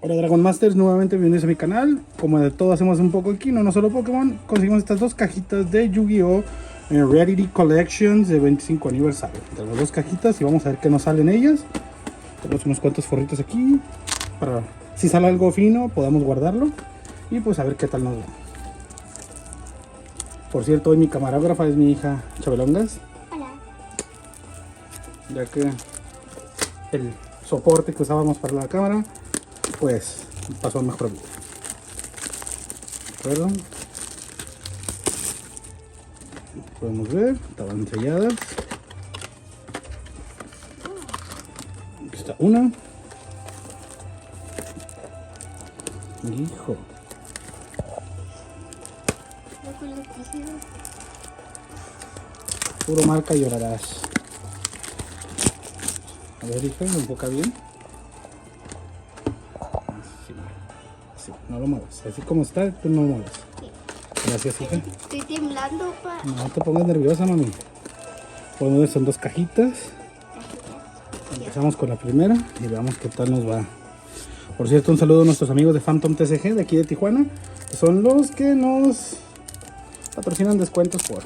Hola Dragon Masters, nuevamente bienvenidos a mi canal. Como de todo hacemos un poco aquí, no solo Pokémon. Conseguimos estas dos cajitas de Yu-Gi-Oh! Rarity Collections de 25 aniversario. Tenemos dos cajitas y vamos a ver qué nos salen ellas. Tenemos unos cuantos forritos aquí para si sale algo fino podamos guardarlo y pues a ver qué tal nos va. Por cierto, hoy mi camarógrafa es mi hija Chabelongas. Hola. Ya que el soporte que usábamos para la cámara pues pasó mejor vida. ¿De acuerdo? Podemos ver, estaban selladas. Aquí está una. Hijo. Puro marca y llorarás. A ver, hija, ¿me enfoca bien? Así, no lo muevas. Así como está, tú no lo muevas. Gracias, hija. Estoy temblando, pa. No te pongas nerviosa, mami. Podemos ver, son dos cajitas. Empezamos con la primera y veamos qué tal nos va. Por cierto, un saludo a nuestros amigos de Phantom TCG de aquí de Tijuana, que son los que nos patrocinan descuentos por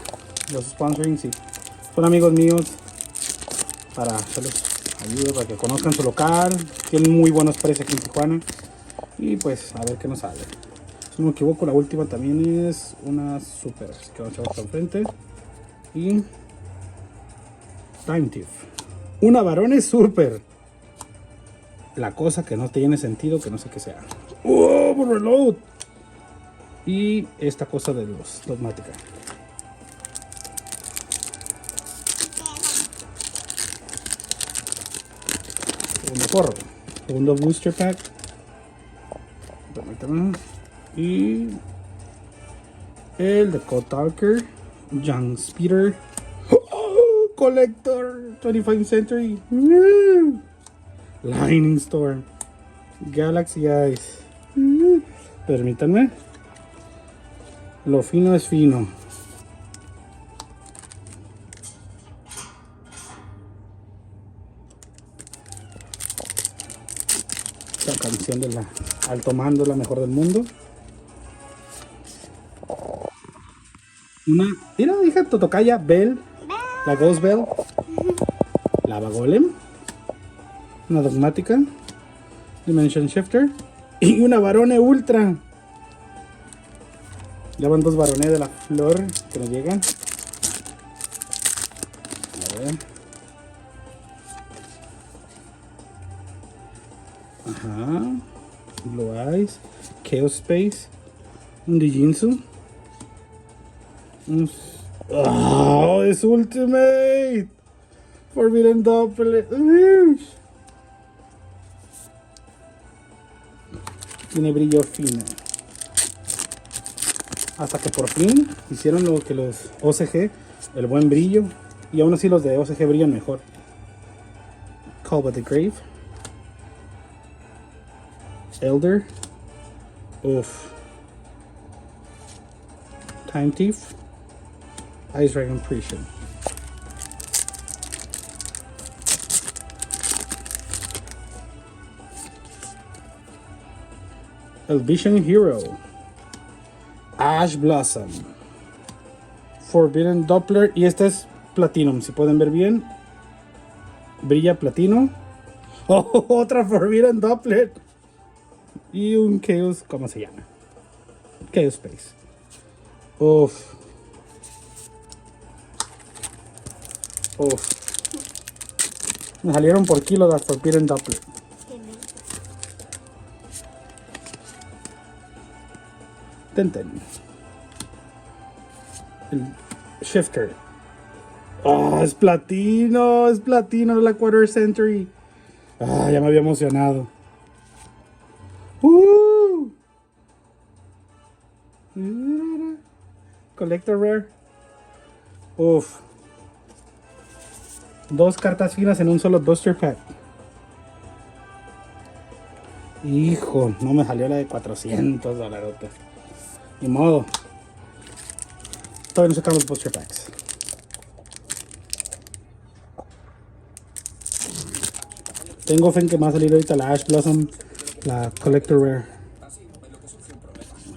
los sponsoring. Sí, son amigos míos para hacerles ayuda, para que conozcan su local. Tienen muy buenos precios aquí en Tijuana. Y pues a ver qué nos sale. Si no me equivoco, la última también es una super. Así que vamos a echar al frente. Y Time Thief. Una Barone Super. La cosa que no tiene sentido, que no sé qué sea. ¡Oh! Reload. Y esta cosa de los Dogmática. Segundo forro. Segundo booster pack. Permítame. Y el de Kotalker. Young Speeder. ¡Oh! Collector 25th Century. Lightning Storm. Galaxy Eyes. Permítanme. Lo fino es fino. La canción de la Alto Mando, la mejor del mundo. Una. Mira, hija Totokaya, Bell. La Ghost Bell. Lava Golem. Una Dogmática. Dimension Shifter. Y una Barone Ultra. Ya van dos Barone de la flor que nos llegan. A ver. Ajá. Blue Eyes. Chaos Space. Un Dijinsu. ¡Oh! ¡Es Ultimate! Forbidden Doppler. Tiene brillo fino. Hasta que por fin hicieron lo que los OCG, el buen brillo. Y aún así los de OCG brillan mejor. Call by the Grave. Elder. Uff. Time Thief. Ice Dragon Prison. El Vision Hero. Ash Blossom. Forbidden Doppler. Y esta es Platinum. Si pueden ver bien. Brilla platino. Oh, otra Forbidden Doppler. Y un Chaos. ¿Cómo se llama? Chaos Space. Uff. Uff. Me salieron por kilo las Forbidden Doppler. Tenten. El Shifter. Oh, es platino de la Quarter Century. Ah, ya me había emocionado. Collector Rare. Uf. Dos cartas finas en un solo booster pack. Hijo, no me salió la de $400. Ni modo. Todavía no sacamos booster packs. Tengo fe en que me va a salir ahorita la Ash Blossom La Collector Rare.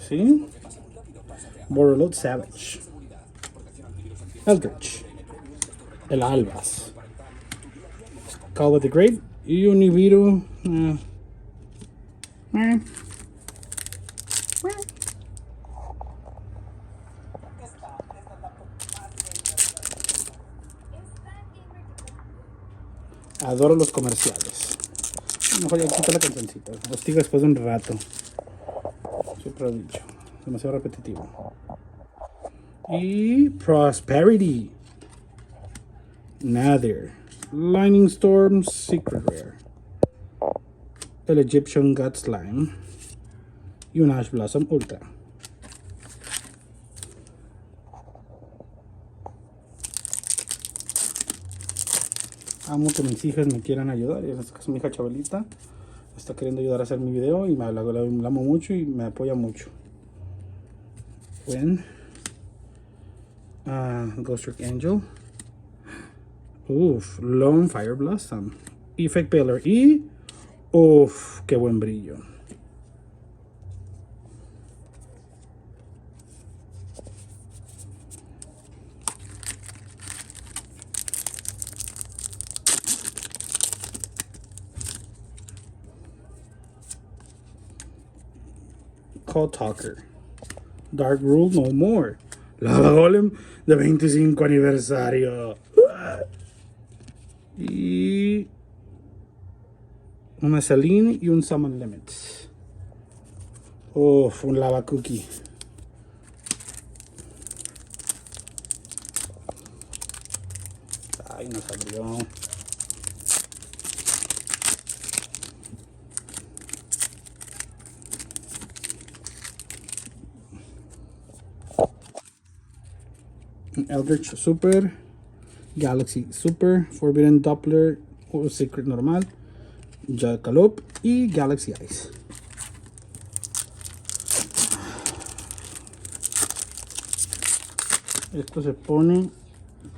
¿Sí? Borreload Savage. Eldritch. El Albas. Calva the Great. Y Univiru. Adoro los comerciales. Mejor ya quito la cancioncita. Hostiga después de un rato. Siempre he dicho. Demasiado repetitivo. Y Prosperity. Nether. Lightning Storm Secret Rare. El Egyptian God Slime. Y un Ash Blossom Ultra. Amo que mis hijas me quieran ayudar. Y en este caso mi hija Chabelita está queriendo ayudar a hacer mi video y la amo mucho y me apoya mucho. Gwen. Ghost Trick Angel. Uff, Lone Fire Blossom. Effect Paler y... Uff, qué buen brillo. Call Talker. Dark Rule No More. Lava Golem de 25 aniversario. Y una Celine y un Summon Limits. Uf, un Lava Cookie. Ay, nos abrió. Eldritch Super, Galaxy Super, Forbidden Doppler o Secret Normal, Jackalope y Galaxy Ice. Esto se pone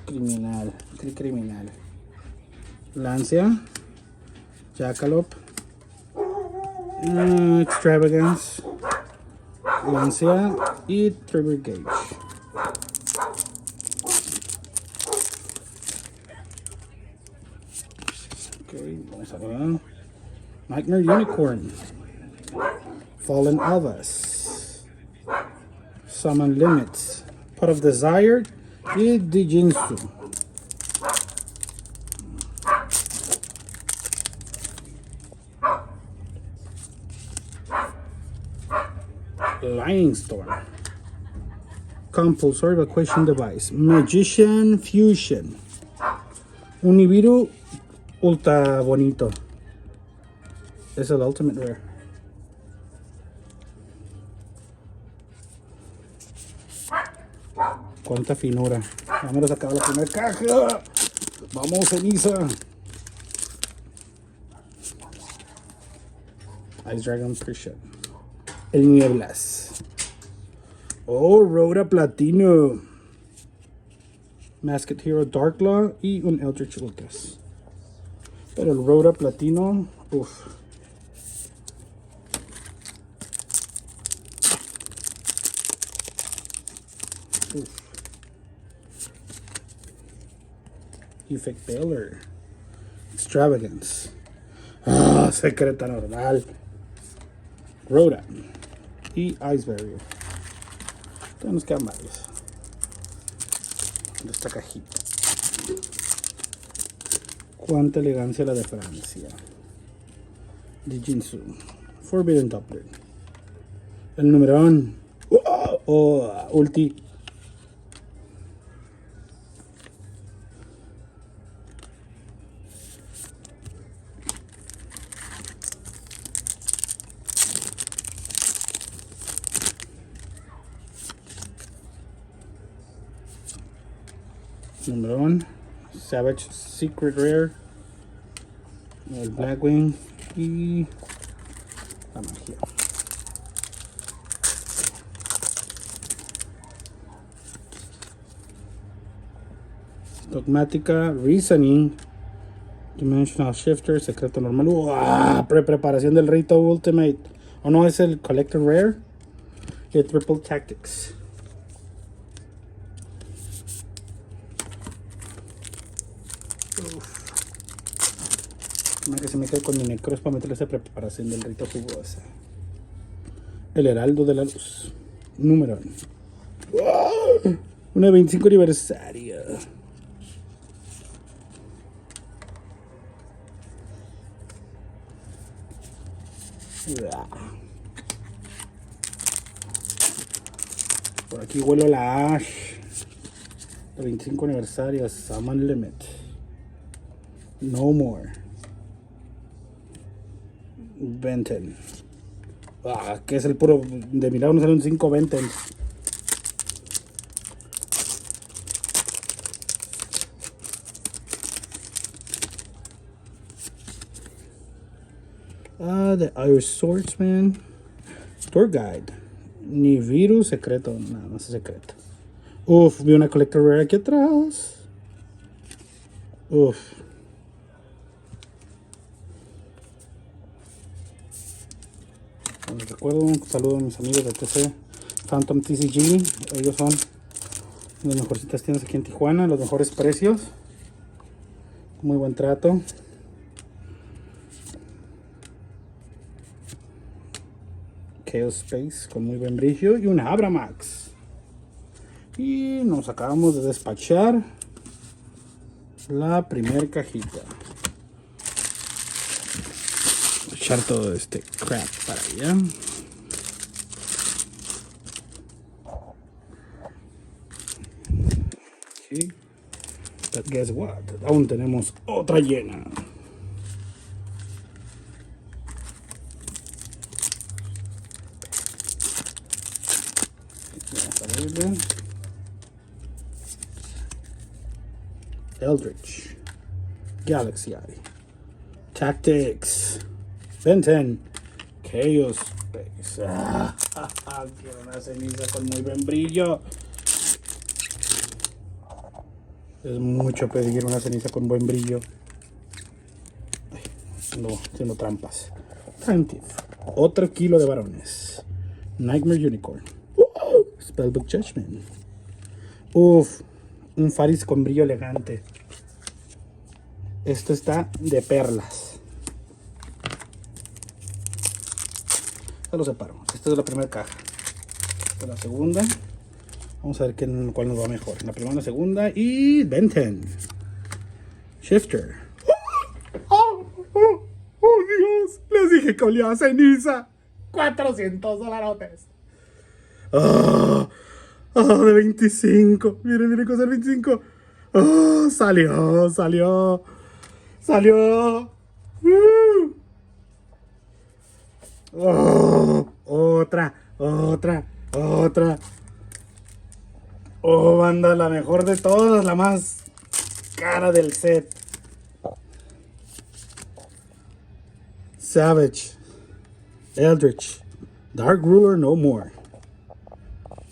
criminal, criminal. Lancia, Jackalope, Extravagance, Lancia y Trigger Gauge. Okay, vamos a ver. Nightmare Unicorn, Fallen Elves, Summon Limits, Pot of Desire y Dijinsu. Lightning Storm, Compulsory Evacuation Device, Magician Fusion, Univiru Ultra bonito. Es el Ultimate Rare. Cuánta finura. Vamos a sacar la primera caja. Vamos, Elisa. Ice Dragon Precious. El Nieblas. Oh, Rhoda Platino. Masked Hero Darklaw y un Eldritch Ultras. Pero el Rhoda Platino, uff. Effect Paler. Extravagance. Secreta Normal. Rhoda. Y Ice Barrier. Entonces nos quedan varios de esta cajita. Cuánta elegancia la de Francia. Dijinsu. Forbidden Doppler. El numerón. Ulti. Numerón. Savage Secret Rare. El Blackwing y la magia. Dogmática, Reasoning, Dimensional Shifter, secreto normal. Preparación del Rito Ultimate. O no, es el Collector Rare. Y el Triple Tactics. Que se me quede con mi Necros para meterle esa preparación del Rito Jugosa. El Heraldo de la Luz. Número. Una 25 aniversario. Por aquí huelo la Ash. El 25 aniversario. Summon Limit. No More. Venten. Que es el puro. De milagro no salen 5 Venten. The Irish Swordsman. Tour Guide. Ni virus secreto. Nada más es secreto. Uf, vi una Collector Rare aquí atrás. Uf. Les recuerdo, un saludo a mis amigos de TC Phantom TCG. Ellos son las mejorcitas tiendas aquí en Tijuana, los mejores precios, muy buen trato. Chaos Space con muy buen brillo y una Abramax. Y nos acabamos de despachar la primera cajita. Echar todo este crap para allá. Sí. But guess what? Aún tenemos otra llena. Vamos a verle. Eldritch. Galaxy Eye. Tactics. Venten. Chaos Space. Quiero una ceniza con muy buen brillo. Es mucho pedir una ceniza con buen brillo. No, haciendo trampas. Time Thief. Otro kilo de varones. Nightmare Unicorn. Spellbook Judgment. Uf. Un Faris con brillo elegante. Esto está de perlas. Esto lo separo. Esta es la primera caja. Esta es la segunda. Vamos a ver cuál nos va mejor. La primera, la segunda y Venten. Shifter. ¡Oh, Dios! Les dije que olía a ceniza. $400. De 25. Miren cosa del 25. Salió. Otra. Banda, la mejor de todas, la más cara del set. Savage. Eldritch. Dark Ruler No More.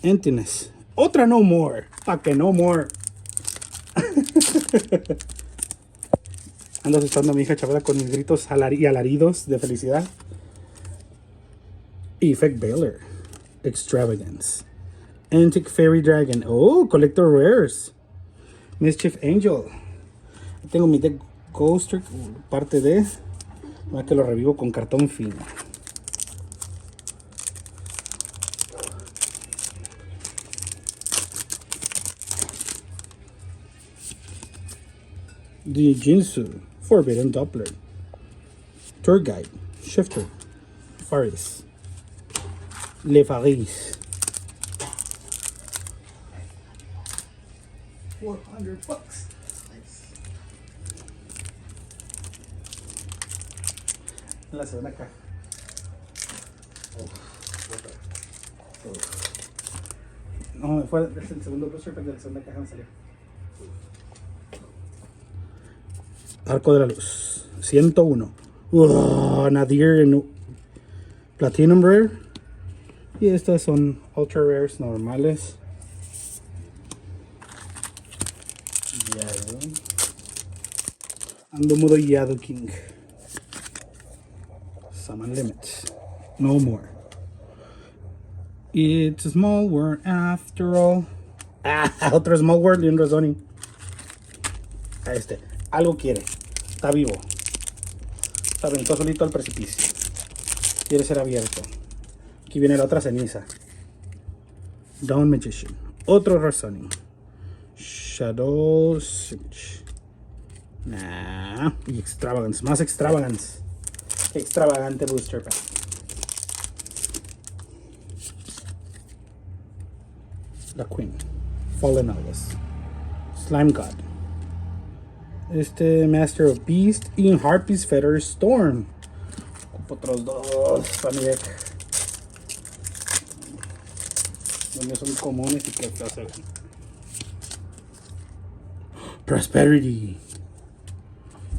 Emptiness. Otra No More. Pa' que No More. Ando asustando a mi hija chavala con mis gritos y alaridos de felicidad. Effect Baylor. Extravagance. Antique Fairy Dragon. Collector Rares. Mischief Angel. Tengo mi deck Ghost Trick, parte de. Más que lo revivo con cartón fino. The Jinsu. Forbidden Doppler. Tour Guide. Shifter. Faris. Le Faris. $400. Nice. La segunda caja. No, fue es el segundo booster pack de la segunda caja me salió. Arco de la Luz. 101. Nadir en Platinum Rare. Y estas son Ultra Rares normales. Ando modo Yadow King. Summon limits. No more. It's a small world after all. Otro small world y un rezoning. Algo quiere. Está vivo. Se aventó solito al precipicio. Quiere ser abierto. Aquí viene la otra ceniza. Dawn Magician. Otro rezoning. Shadow Switch. Nah. Y Extravagance. Más Extravagance. Extravagante Booster Pack. La Queen. Fallen Elvis. Slime God. Master of Beast y Harpy's Feather Storm. Ocupo otros dos para mi deck. Los son comunes y que se ven. Prosperity.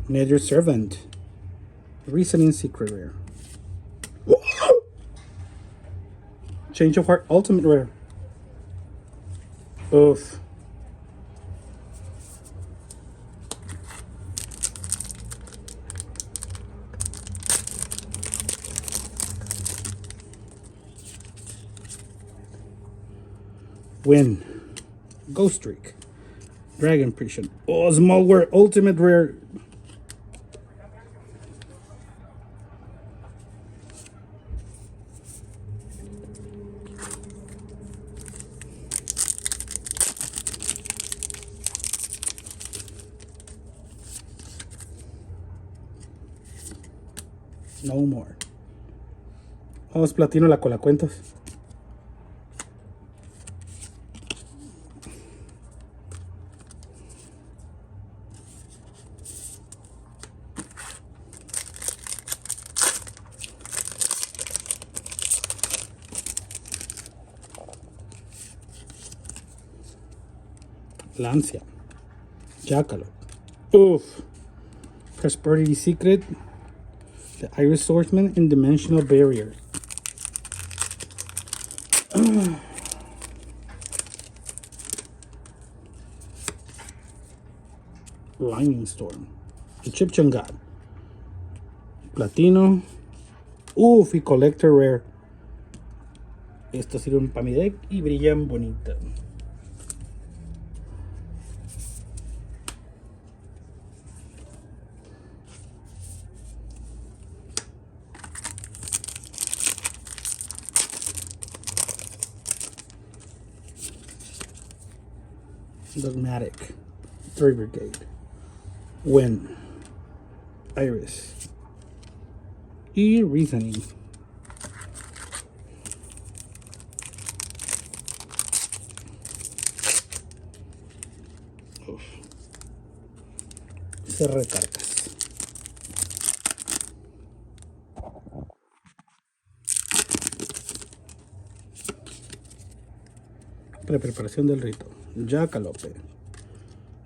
Nether Servant. Reasoning Secret Rare. Change of Heart Ultimate Rare. Oof. Win. Ghost Streak. Dragon Prison. Oh, Small World Ultimate Rare. No more. Vamos platino la colacuentos. Lancia. Jackalope. Oof. Prosperity Secret. The Iris Swordsman and Dimensional Barrier. Lightning Storm. Egyptian God. Platino. Uff, y Collector Rare. Estos sirven para mi deck y brillan bonito. Dogmatic. 3 Brigade. Win. Iris. Y Reasoning. Uf. Se recargas. Preparación del rito. Jackalope.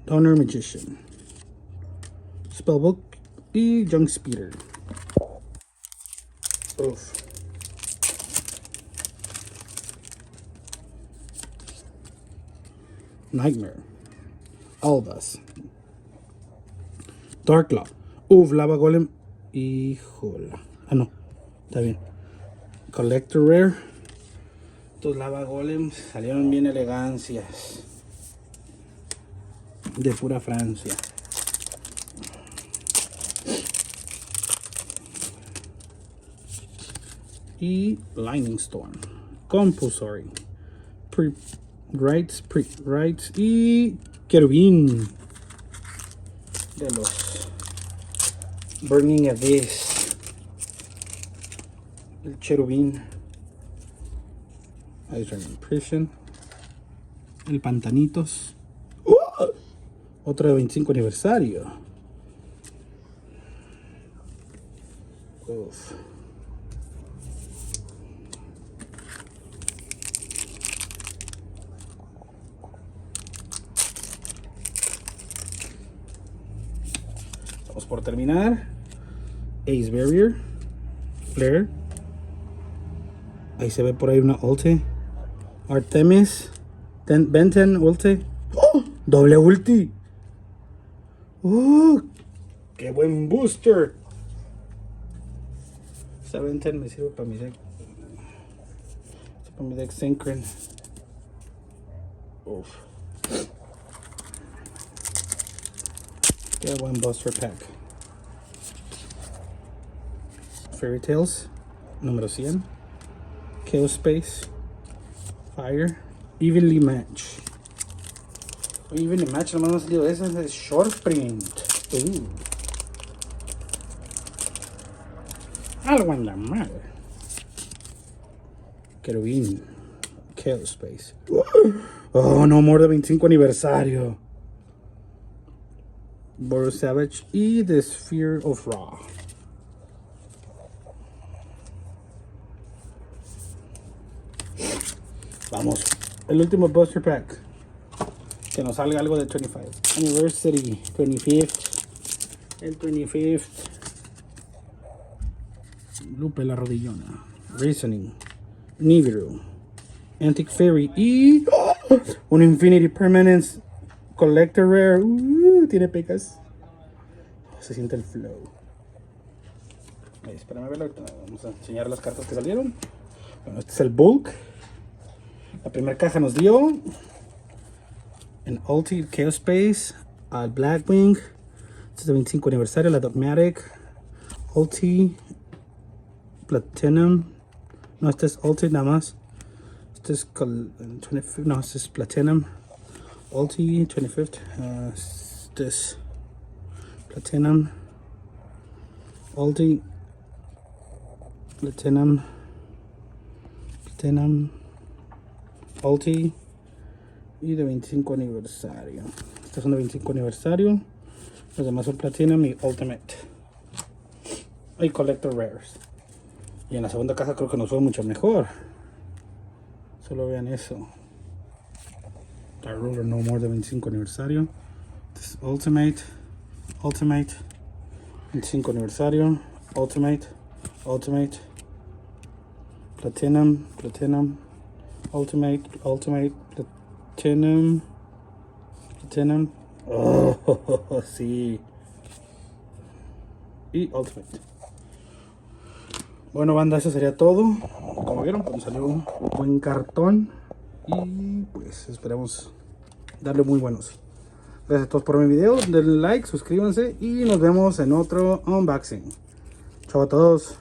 Donner Magician. Spellbook y Junk Speeder. Uf. Nightmare. Albas. Darklaw. Uf, Lava Golem. Híjola. Ah, no. Está bien. Collector Rare. Estos Lava Golems salieron bien elegancias. De pura Francia. Y Lightning Storm. Compulsory. Rights y Querubín. De los Burning Abyss. El Cherubín. Ice Prison. El Pantanitos. Otro de 25 aniversario. Uf. Estamos por terminar. Ace Barrier. Flare. Ahí se ve por ahí una ulti. Artemis. Benten ulti. ¡Oh! Doble ulti. ¡Qué buen booster! 710 me sirve para mi deck. Para mi deck Synchron. Uf. Qué buen booster pack. Fairy Tales número 100. Chaos Space. Fire. Evenly Match. Evenly Match, nomás no ha salido esa. Es Short Print. Algo anda mal. Querubín. Chaos Space. Oh, no more de 25 aniversario. Boros Savage y The Sphere of Ra. Vamos. El último booster pack. Que nos salga algo de 25. Anniversary. 25th. El 25th. Lupe la rodillona. Reasoning. Nibiru. Antique Fairy. Y un Infinity Permanence Collector Rare. Tiene pecas. Se siente el flow. Espérame a verlo. Vamos a enseñar las cartas que salieron. Bueno, este es el bulk. La primera caja nos dio en Ulti Chaos Space al Blackwing. Este es el 25 aniversario. La Dogmatic. Ulti Platinum. No, este es Ulti nada más. Este es no, este es Platinum. Ulti 25th. Este es Platinum. Ulti Platinum. Platinum. Ulti y de 25 aniversario. Estas son de 25 aniversario. Los demás son Platinum y Ultimate. Hay Collector Rares. Y en la segunda caja creo que nos fue mucho mejor. Solo vean eso. Dark Ruler No More de 25 aniversario. This is Ultimate. Ultimate. 25 aniversario. Ultimate. Ultimate. Platinum. Platinum. Ultimate, Platinum, Platinum, oh, sí, y Ultimate. Bueno, banda, eso sería todo. Como vieron, pues salió un buen cartón y pues esperemos darle muy buenos. Gracias a todos por mi video, denle like, suscríbanse y nos vemos en otro unboxing. Chao a todos.